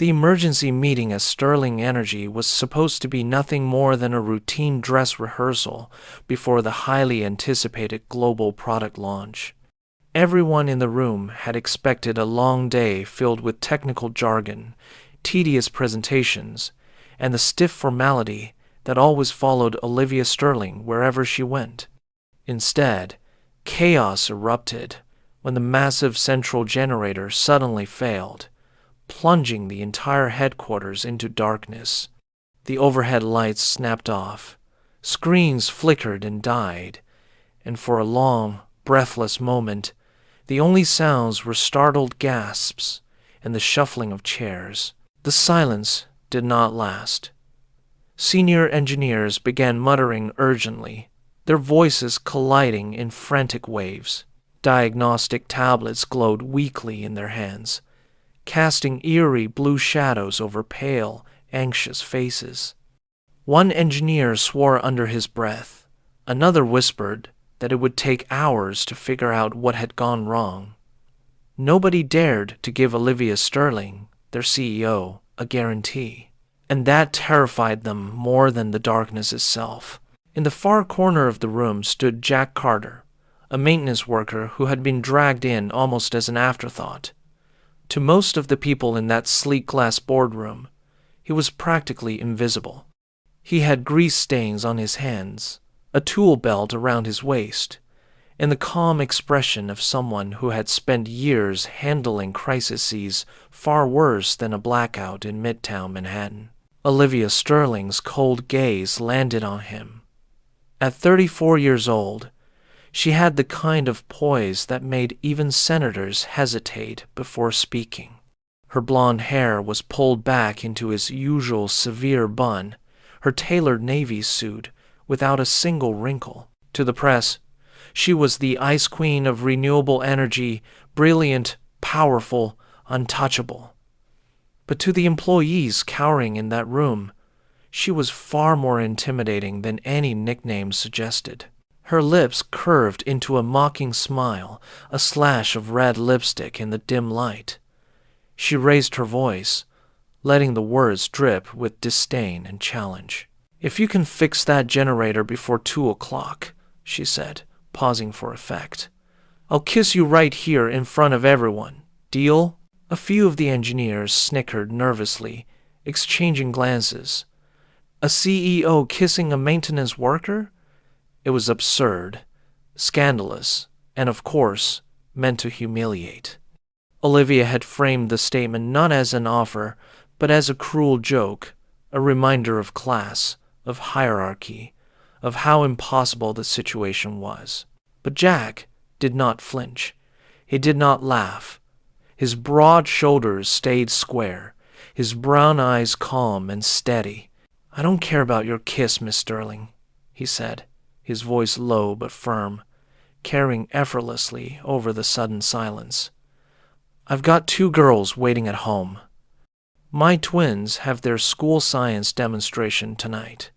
The emergency meeting at Sterling Energy was supposed to be nothing more than a routine dress rehearsal before the highly anticipated global product launch. Everyone in the room had expected a long day filled with technical jargon, tedious presentations, and the stiff formality that always followed Olivia Sterling wherever she went. Instead, chaos erupted when the massive central generator suddenly failed, plunging the entire headquarters into darkness. The overhead lights snapped off, screens flickered and died, and for a long, breathless moment, the only sounds were startled gasps and the shuffling of chairs. The silence did not last. Senior engineers began muttering urgently, their voices colliding in frantic waves. Diagnostic tablets glowed weakly in their hands, casting eerie blue shadows over pale, anxious faces. One engineer swore under his breath. Another whispered that it would take hours to figure out what had gone wrong. Nobody dared to give Olivia Sterling, their CEO, a guarantee, and that terrified them more than the darkness itself. In the far corner of the room stood Jack Carter, a maintenance worker who had been dragged in almost as an afterthought. To most of the people in that sleek glass boardroom, he was practically invisible. He had grease stains on his hands, a tool belt around his waist, and the calm expression of someone who had spent years handling crises far worse than a blackout in Midtown Manhattan. Olivia Sterling's cold gaze landed on him. At 34 years old, she had the kind of poise that made even senators hesitate before speaking. Her blonde hair was pulled back into its usual severe bun, her tailored navy suit without a single wrinkle. To the press, she was the ice queen of renewable energy, brilliant, powerful, untouchable. But to the employees cowering in that room, she was far more intimidating than any nickname suggested. Her lips curved into a mocking smile, a slash of red lipstick in the dim light. She raised her voice, letting the words drip with disdain and challenge. "If you can fix that generator before 2 o'clock, she said, pausing for effect, "I'll kiss you right here in front of everyone. Deal?" A few of the engineers snickered nervously, exchanging glances. A CEO kissing a maintenance worker? It was absurd, scandalous, and of course, meant to humiliate. Olivia had framed the statement not as an offer, but as a cruel joke, a reminder of class, of hierarchy, of how impossible the situation was. But Jack did not flinch. He did not laugh. His broad shoulders stayed square, his brown eyes calm and steady. "I don't care about your kiss, Miss Sterling," he said, his voice low but firm, carrying effortlessly over the sudden silence. "I've got 2 girls waiting at home. My twins have their school science demonstration tonight.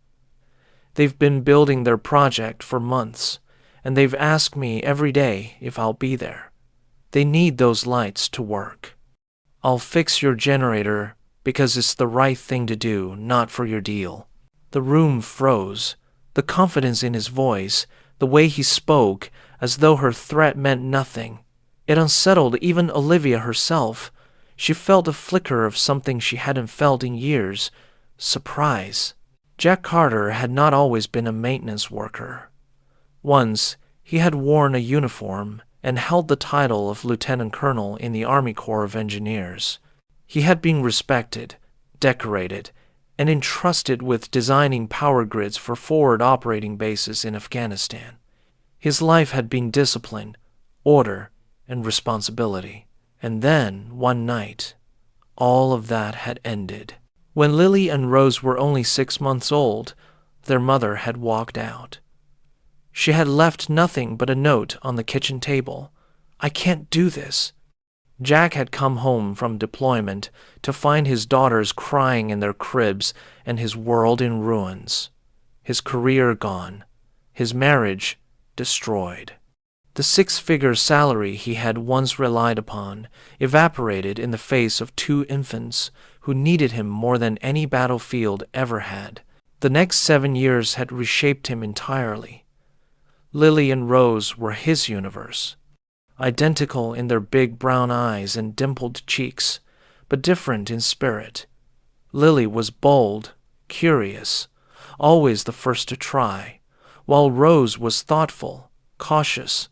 They've been building their project for months, and they've asked me every day if I'll be there. They need those lights to work. I'll fix your generator because it's the right thing to do, not for your deal." The room froze. The confidence in his voice, the way he spoke, as though her threat meant nothing. It unsettled even Olivia herself. She felt a flicker of something she hadn't felt in years: surprise. Jack Carter had not always been a maintenance worker. Once, he had worn a uniform and held the title of lieutenant colonel in the Army Corps of Engineers. He had been respected, decorated, and entrusted with designing power grids for forward operating bases in Afghanistan. His life had been discipline, order, and responsibility. And then, one night, all of that had ended. When Lily and Rose were only 6 months old, their mother had walked out. She had left nothing but a note on the kitchen table. "I can't do this." Jack had come home from deployment to find his daughters crying in their cribs and his world in ruins, his career gone, his marriage destroyed. The six-figure salary he had once relied upon evaporated in the face of two infants who needed him more than any battlefield ever had. The next 7 years had reshaped him entirely. Lily and Rose were his universe, identical in their big brown eyes and dimpled cheeks, but different in spirit. Lily was bold, curious, always the first to try, while Rose was thoughtful, cautious,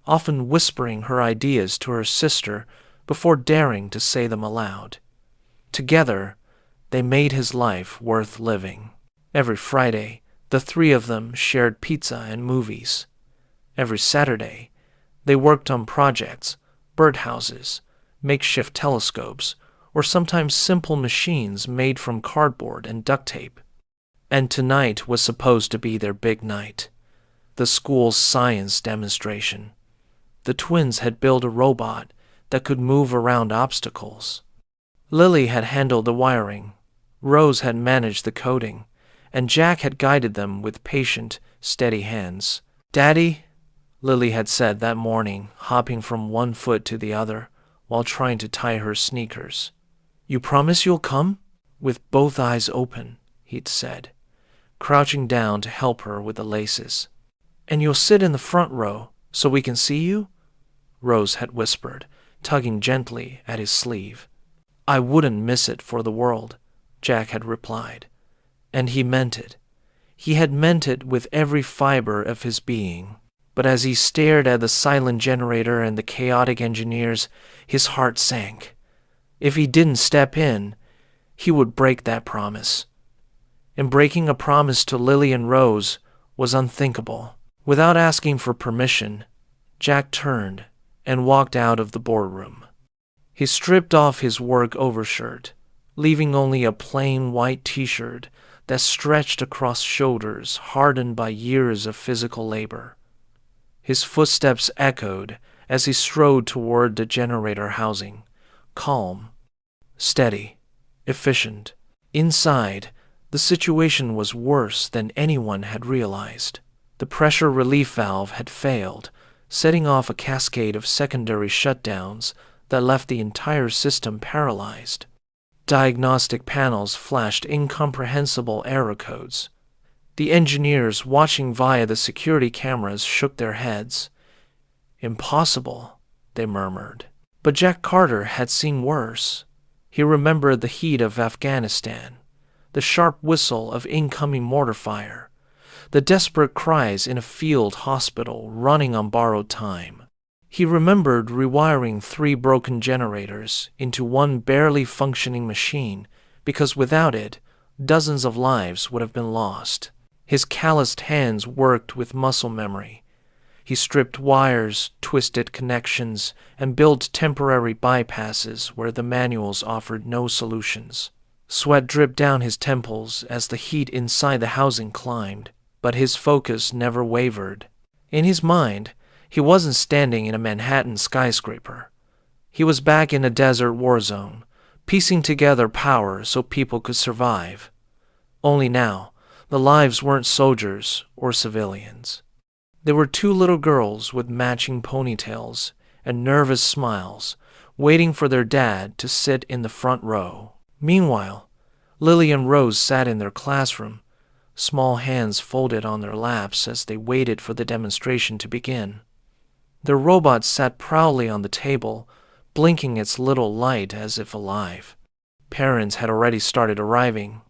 often whispering her ideas to her sister before daring to say them aloud. Together, they made his life worth living. Every Friday, the three of them shared pizza and movies. Every Saturday, they worked on projects, birdhouses, makeshift telescopes, or sometimes simple machines made from cardboard and duct tape. And tonight was supposed to be their big night, the school's science demonstration. The twins had built a robot that could move around obstacles. Lily had handled the wiring, Rose had managed the coding, and Jack had guided them with patient, steady hands. "Daddy," Lily had said that morning, hopping from one foot to the other while trying to tie her sneakers. "You promise you'll come?" With both eyes open, he'd said, crouching down to help her with the laces. "And you'll sit in the front row so we can see you?" Rose had whispered, tugging gently at his sleeve. "I wouldn't miss it for the world," Jack had replied. And he meant it. He had meant it with every fiber of his being. But as he stared at the silent generator and the chaotic engineers, his heart sank. If he didn't step in, he would break that promise. And breaking a promise to Lily and Rose was unthinkable. Without asking for permission, Jack turned and walked out of the boardroom. He stripped off his work overshirt, leaving only a plain white t-shirt that stretched across shoulders hardened by years of physical labor. His footsteps echoed as he strode toward the generator housing, calm, steady, efficient. Inside, the situation was worse than anyone had realized. The pressure relief valve had failed, setting off a cascade of secondary shutdowns that left the entire system paralyzed. Diagnostic panels flashed incomprehensible error codes. The engineers watching via the security cameras shook their heads. "Impossible," they murmured. But Jack Carter had seen worse. He remembered the heat of Afghanistan, the sharp whistle of incoming mortar fire, the desperate cries in a field hospital running on borrowed time. He remembered rewiring 3 broken generators into one barely functioning machine because without it, dozens of lives would have been lost. His calloused hands worked with muscle memory. He stripped wires, twisted connections, and built temporary bypasses where the manuals offered no solutions. Sweat dripped down his temples as the heat inside the housing climbed, but his focus never wavered. In his mind, he wasn't standing in a Manhattan skyscraper. He was back in a desert war zone, piecing together power so people could survive. Only now, the lives weren't soldiers or civilians. There were 2 little girls with matching ponytails and nervous smiles, waiting for their dad to sit in the front row. Meanwhile, Lily and Rose sat in their classroom, small hands folded on their laps as they waited for the demonstration to begin. Their robot sat proudly on the table, blinking its little light as if alive. Parents had already started arriving,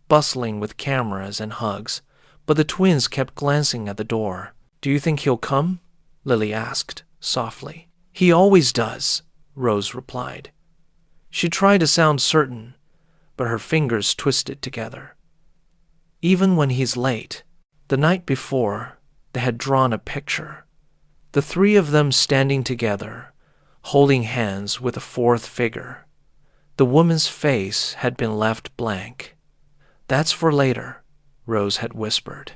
bustling with cameras and hugs, but the twins kept glancing at the door. "Do you think he'll come?" Lily asked, softly. "He always does," Rose replied. She tried to sound certain, but her fingers twisted together. "Even when he's late." The night before, they had drawn a picture. The 3 of them standing together, holding hands with a 4th figure. The woman's face had been left blank. "That's for later," Rose had whispered.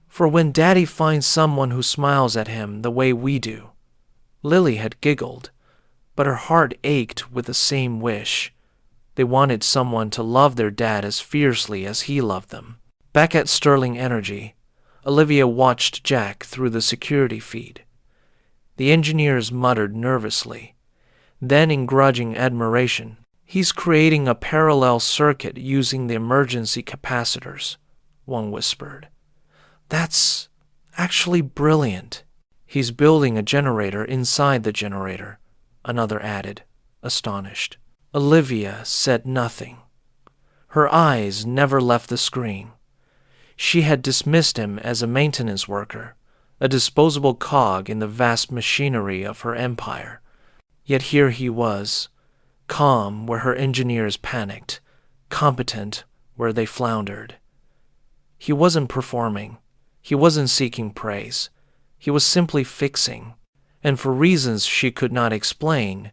"For when Daddy finds someone who smiles at him the way we do." Lily had giggled, but her heart ached with the same wish. They wanted someone to love their dad as fiercely as he loved them. Back at Sterling Energy, Olivia watched Jack through the security feed. The engineers muttered nervously. Then, in grudging admiration, "He's creating a parallel circuit using the emergency capacitors," one whispered. "That's actually brilliant." "He's building a generator inside the generator," another added, astonished. Olivia said nothing. Her eyes never left the screen. She had dismissed him as a maintenance worker, a disposable cog in the vast machinery of her empire. Yet here he was, calm where her engineers panicked, competent where they floundered. He wasn't performing. He wasn't seeking praise. He was simply fixing, and for reasons she could not explain,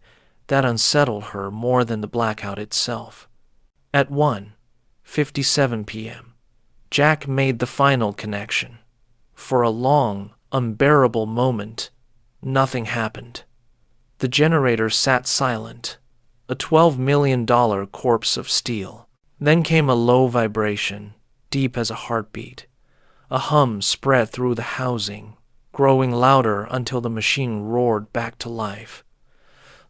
that unsettled her more than the blackout itself. At 1:57 p.m., Jack made the final connection. For a long, unbearable moment, nothing happened. The generator sat silent, a $12 million corpse of steel. Then came a low vibration, deep as a heartbeat. A hum spread through the housing, growing louder until the machine roared back to life.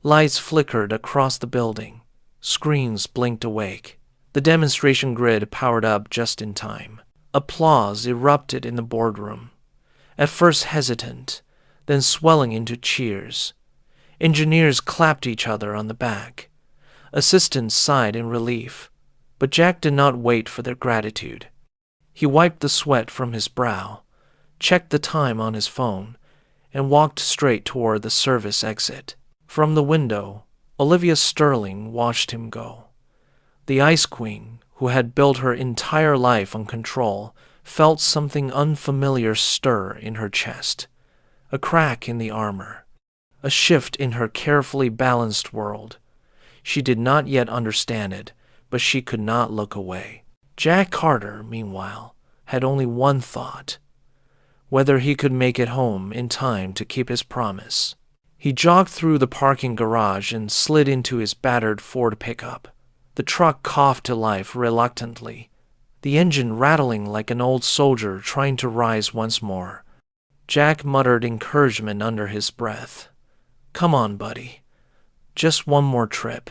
Lights flickered across the building. Screens blinked awake. The demonstration grid powered up just in time. Applause erupted in the boardroom, at first hesitant, then swelling into cheers. Engineers clapped each other on the back. Assistants sighed in relief, but Jack did not wait for their gratitude. He wiped the sweat from his brow, checked the time on his phone, and walked straight toward the service exit. From the window, Olivia Sterling watched him go. The Ice Queen, who had built her entire life on control, felt something unfamiliar stir in her chest, a crack in the armor, a shift in her carefully balanced world. She did not yet understand it, but she could not look away. Jack Carter, meanwhile, had only one thought: whether he could make it home in time to keep his promise. He jogged through the parking garage and slid into his battered Ford pickup. The truck coughed to life reluctantly, the engine rattling like an old soldier trying to rise once more. Jack muttered encouragement under his breath. "Come on, buddy. Just one more trip.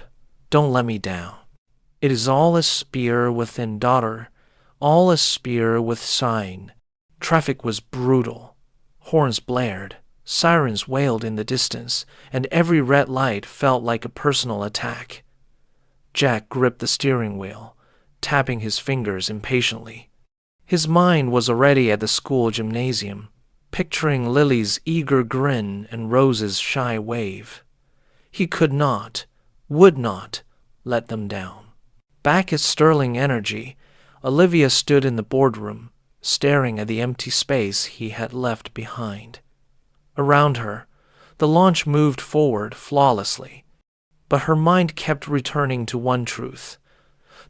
Don't let me down." It is all a spear within daughter, all a spear with sign. Traffic was brutal. Horns blared, sirens wailed in the distance, and every red light felt like a personal attack. Jack gripped the steering wheel, tapping his fingers impatiently. His mind was already at the school gymnasium, picturing Lily's eager grin and Rose's shy wave. He could not, would not, let them down. Back at Sterling Energy, Olivia stood in the boardroom, staring at the empty space he had left behind. Around her, the launch moved forward flawlessly, but her mind kept returning to one truth.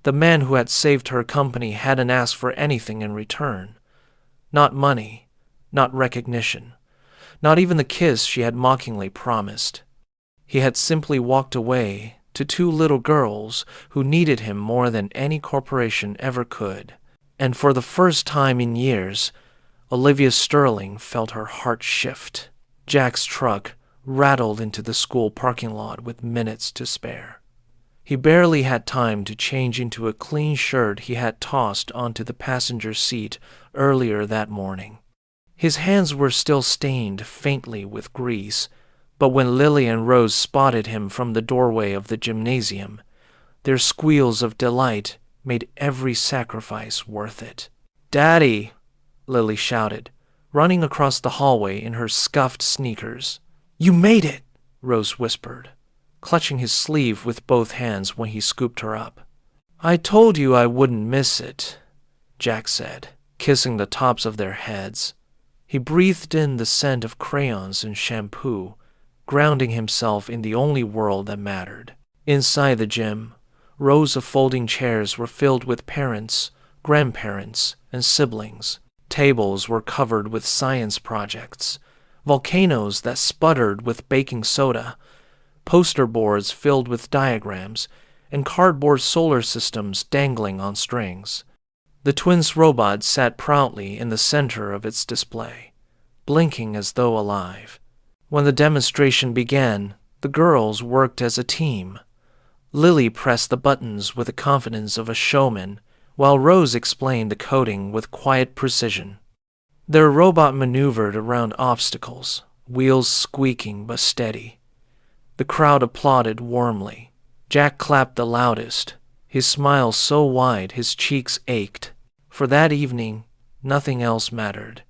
The man who had saved her company hadn't asked for anything in return. Not money, not recognition, not even the kiss she had mockingly promised. He had simply walked away to two little girls who needed him more than any corporation ever could. And for the first time in years, Olivia Sterling felt her heart shift. Jack's truck rattled into the school parking lot with minutes to spare. He barely had time to change into a clean shirt he had tossed onto the passenger seat earlier that morning. His hands were still stained faintly with grease, but when Lily and Rose spotted him from the doorway of the gymnasium, their squeals of delight made every sacrifice worth it. "Daddy!" Lily shouted, running across the hallway in her scuffed sneakers. "You made it!" Rose whispered, clutching his sleeve with both hands when he scooped her up. "I told you I wouldn't miss it," Jack said, kissing the tops of their heads. He breathed in the scent of crayons and shampoo, grounding himself in the only world that mattered. Inside the gym, rows of folding chairs were filled with parents, grandparents, and siblings. Tables were covered with science projects, volcanoes that sputtered with baking soda, poster boards filled with diagrams, and cardboard solar systems dangling on strings. The twins' robot sat proudly in the center of its display, blinking as though alive. When the demonstration began, the girls worked as a team. Lily pressed the buttons with the confidence of a showman, while Rose explained the coding with quiet precision. Their robot maneuvered around obstacles, wheels squeaking but steady. The crowd applauded warmly. Jack clapped the loudest, his smile so wide his cheeks ached. For that evening, nothing else mattered.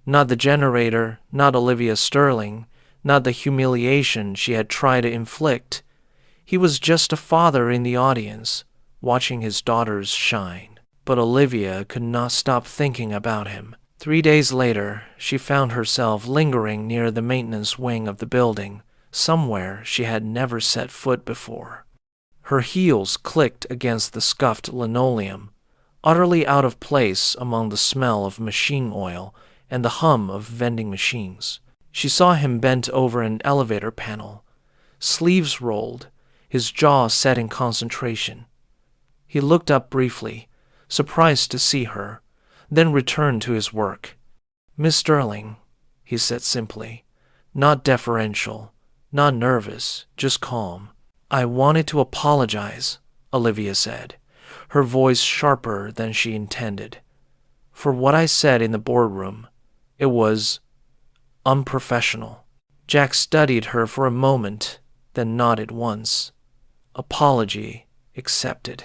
Not the generator, not Olivia Sterling, not the humiliation she had tried to inflict. He was just a father in the audience, watching his daughters shine. But Olivia could not stop thinking about him. 3 days later, she found herself lingering near the maintenance wing of the building, somewhere she had never set foot before. Her heels clicked against the scuffed linoleum, utterly out of place among the smell of machine oil and the hum of vending machines. She saw him bent over an elevator panel, sleeves rolled, his jaw set in concentration. He looked up briefly, surprised to see her, then returned to his work. "Miss Sterling," he said simply, not deferential, not nervous, just calm. "I wanted to apologize," Olivia said, her voice sharper than she intended, "for what I said in the boardroom. It was unprofessional." Jack studied her for a moment, then nodded once. Apology accepted.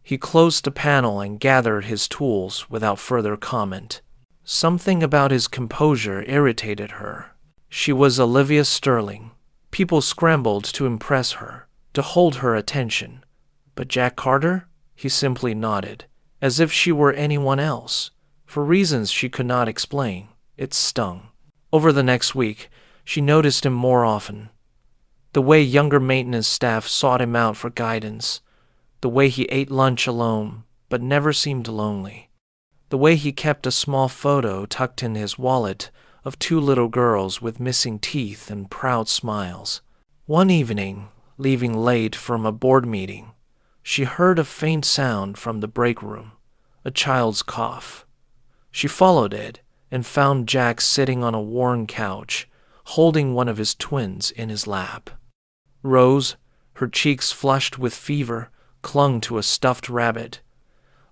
He closed the panel and gathered his tools without further comment. Something about his composure irritated her. She was Olivia Sterling. People scrambled to impress her, to hold her attention. But Jack Carter? He simply nodded, as if she were anyone else. For reasons she could not explain, it stung. Over the next week, she noticed him more often. The way younger maintenance staff sought him out for guidance. The way he ate lunch alone, but never seemed lonely. The way he kept a small photo tucked in his wallet of 2 little girls with missing teeth and proud smiles. One evening, leaving late from a board meeting, she heard a faint sound from the break room, a child's cough. She followed it and found Jack sitting on a worn couch, holding one of his twins in his lap. Rose, her cheeks flushed with fever, clung to a stuffed rabbit.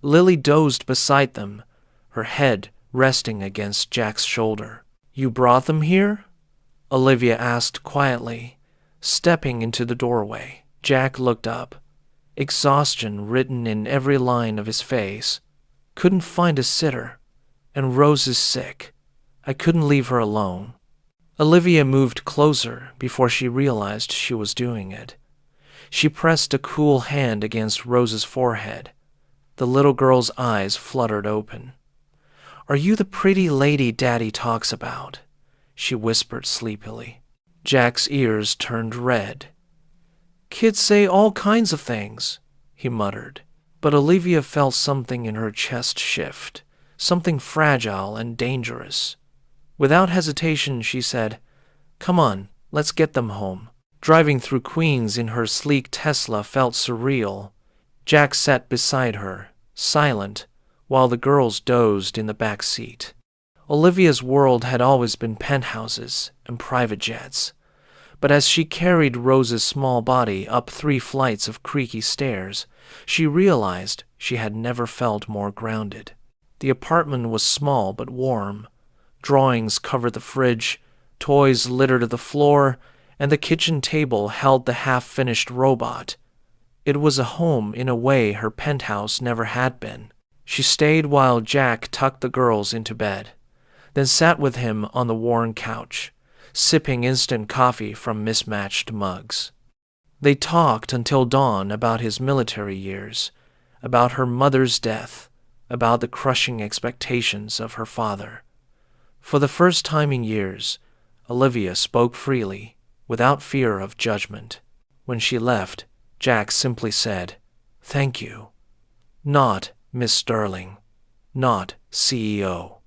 Lily dozed beside them, her head resting against Jack's shoulder. "You brought them here?" Olivia asked quietly, stepping into the doorway. Jack looked up, exhaustion written in every line of his face. "Couldn't find a sitter, and Rose is sick. I couldn't leave her alone." Olivia moved closer before she realized she was doing it. She pressed a cool hand against Rose's forehead. The little girl's eyes fluttered open. "Are you the pretty lady Daddy talks about?" she whispered sleepily. Jack's ears turned red. "Kids say all kinds of things," he muttered. But Olivia felt something in her chest shift, something fragile and dangerous. Without hesitation, she said, "Come on, let's get them home." Driving through Queens in her sleek Tesla felt surreal. Jack sat beside her, silent, while the girls dozed in the back seat. Olivia's world had always been penthouses and private jets. But as she carried Rose's small body up 3 flights of creaky stairs, she realized she had never felt more grounded. The apartment was small but warm. Drawings covered the fridge, toys littered the floor, and the kitchen table held the half-finished robot. It was a home in a way her penthouse never had been. She stayed while Jack tucked the girls into bed, then sat with him on the worn couch, sipping instant coffee from mismatched mugs. They talked until dawn about his military years, about her mother's death, about the crushing expectations of her father. For the first time in years, Olivia spoke freely, without fear of judgment. When she left, Jack simply said, "Thank you." Not Miss Sterling, not CEO,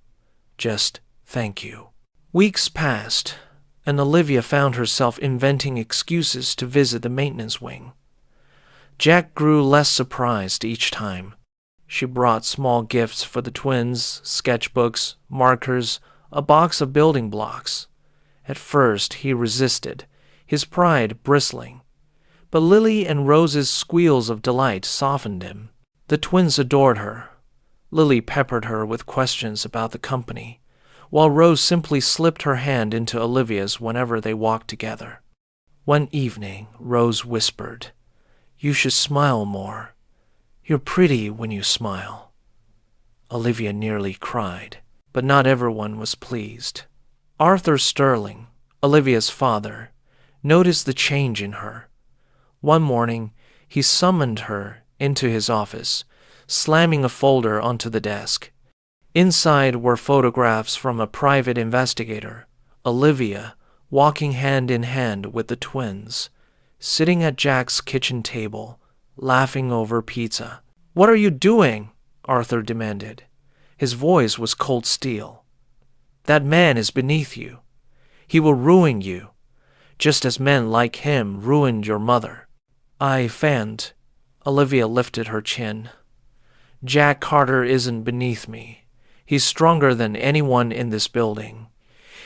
just thank you. Weeks passed, and Olivia found herself inventing excuses to visit the maintenance wing. Jack grew less surprised each time. She brought small gifts for the twins, sketchbooks, markers, a box of building blocks. At first he resisted, his pride bristling. But Lily and Rose's squeals of delight softened him. The twins adored her. Lily peppered her with questions about the company, while Rose simply slipped her hand into Olivia's whenever they walked together. One evening, Rose whispered, "You should smile more. You're pretty when you smile." Olivia nearly cried, but not everyone was pleased. Arthur Sterling, Olivia's father, noticed the change in her. One morning, he summoned her into his office, slamming a folder onto the desk. Inside were photographs from a private investigator, Olivia, walking hand in hand with the twins, sitting at Jack's kitchen table, laughing over pizza. "What are you doing?" Arthur demanded. His voice was cold steel. "That man is beneath you. He will ruin you, just as men like him ruined your mother." I fanned. Olivia lifted her chin. "Jack Carter isn't beneath me. He's stronger than anyone in this building.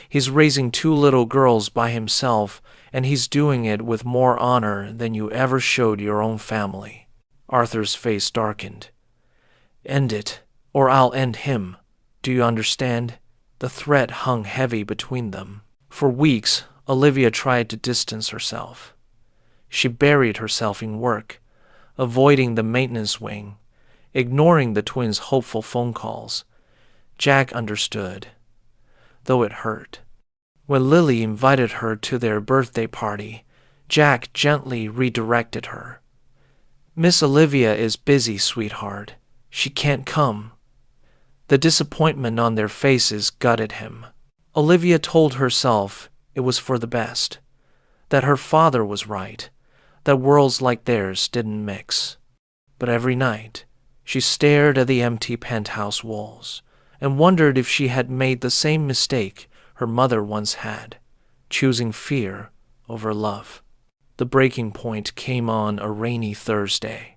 He's raising 2 little girls by himself, and he's doing it with more honor than you ever showed your own family." Arthur's face darkened. "End it, or I'll end him. Do you understand?" The threat hung heavy between them. For weeks, Olivia tried to distance herself. She buried herself in work, avoiding the maintenance wing, ignoring the twins' hopeful phone calls. Jack understood, though it hurt. When Lily invited her to their birthday party, Jack gently redirected her. "Miss Olivia is busy, sweetheart. She can't come." The disappointment on their faces gutted him. Olivia told herself it was for the best, that her father was right, that worlds like theirs didn't mix. But every night, she stared at the empty penthouse walls and wondered if she had made the same mistake her mother once had, choosing fear over love. The breaking point came on a rainy Thursday.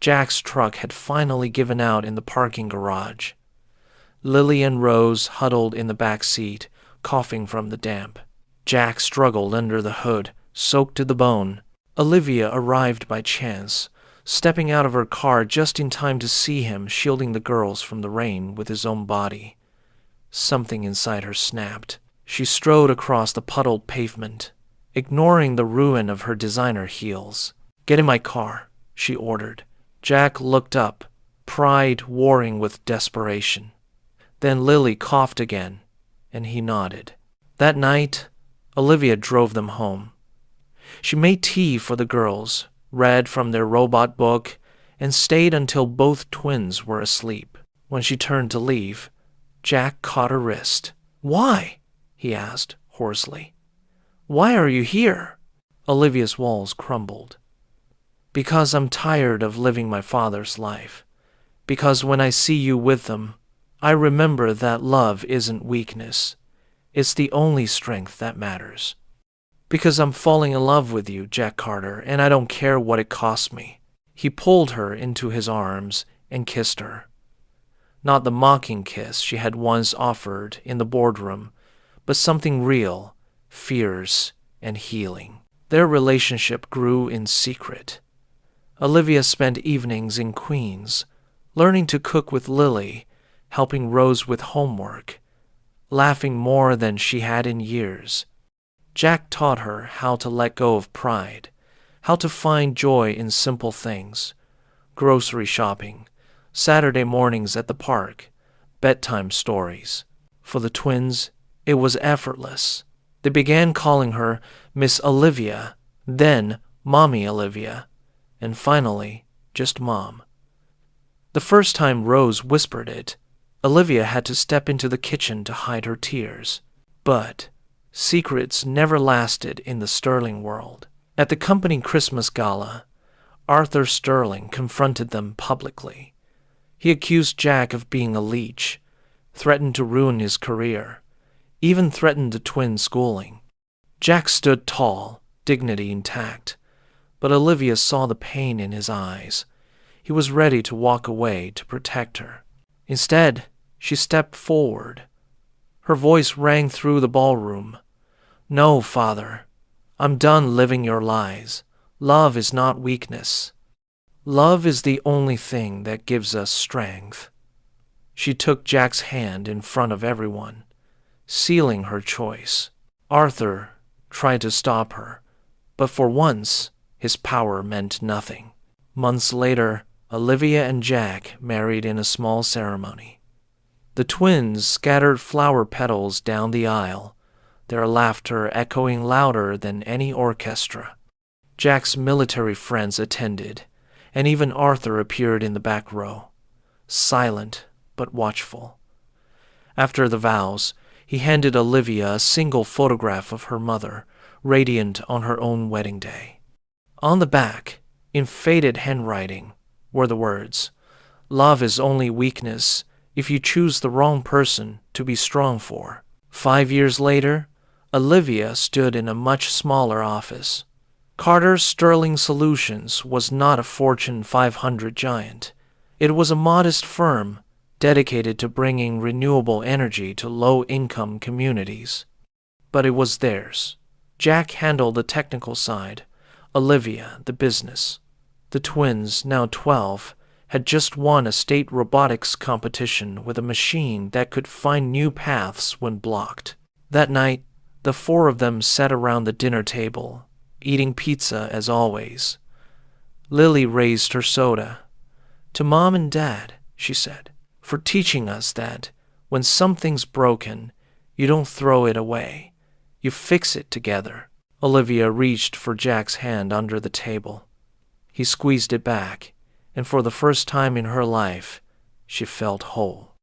Jack's truck had finally given out in the parking garage. Lily and Rose huddled in the back seat, coughing from the damp. Jack struggled under the hood, soaked to the bone. Olivia arrived by chance, stepping out of her car just in time to see him shielding the girls from the rain with his own body. Something inside her snapped. She strode across the puddled pavement, ignoring the ruin of her designer heels. "Get in my car," she ordered. Jack looked up, pride warring with desperation. Then Lily coughed again, and he nodded. That night, Olivia drove them home. She made tea for the girls, read from their robot book, and stayed until both twins were asleep. When she turned to leave, Jack caught her wrist. "Why?" he asked hoarsely. "Why are you here?" Olivia's walls crumbled. "Because I'm tired of living my father's life. Because when I see you with them, I remember that love isn't weakness. It's the only strength that matters. Because I'm falling in love with you, Jack Carter, and I don't care what it costs me." He pulled her into his arms and kissed her. Not the mocking kiss she had once offered in the boardroom, but something real, fierce, and healing. Their relationship grew in secret. Olivia spent evenings in Queens, learning to cook with Lily, helping Rose with homework, laughing more than she had in years. Jack taught her how to let go of pride, how to find joy in simple things: grocery shopping, Saturday mornings at the park, bedtime stories. For the twins, it was effortless. They began calling her Miss Olivia, then Mommy Olivia, and finally, just Mom. The first time Rose whispered it, Olivia had to step into the kitchen to hide her tears. But secrets never lasted in the Sterling world. At the company Christmas gala, Arthur Sterling confronted them publicly. He accused Jack of being a leech, threatened to ruin his career, even threatened the twins' schooling. Jack stood tall, dignity intact, but Olivia saw the pain in his eyes. He was ready to walk away to protect her. Instead, she stepped forward. Her voice rang through the ballroom. No, father. I'm done living your lies. Love is not weakness. Love is the only thing that gives us strength. She took Jack's hand in front of everyone, sealing her choice. Arthur tried to stop her, but for once, his power meant nothing. Months later, Olivia and Jack married in a small ceremony. The twins scattered flower petals down the aisle, their laughter echoing louder than any orchestra. Jack's military friends attended, and even Arthur appeared in the back row, silent but watchful. After the vows, he handed Olivia a single photograph of her mother, radiant on her own wedding day. On the back, in faded handwriting, were the words, "Love is only weakness if you choose the wrong person to be strong for." 5 years later, Olivia stood in a much smaller office. Carter Sterling Solutions was not a Fortune 500 giant. It was a modest firm dedicated to bringing renewable energy to low-income communities. But it was theirs. Jack handled the technical side, Olivia the business. The twins, now 12, had just won a state robotics competition with a machine that could find new paths when blocked. That night, the four of them sat around the dinner table, eating pizza as always. Lily raised her soda. "To Mom and Dad," she said, "for teaching us that when something's broken, you don't throw it away. You fix it together." Olivia reached for Jack's hand under the table. He squeezed it back, and for the first time in her life, she felt whole.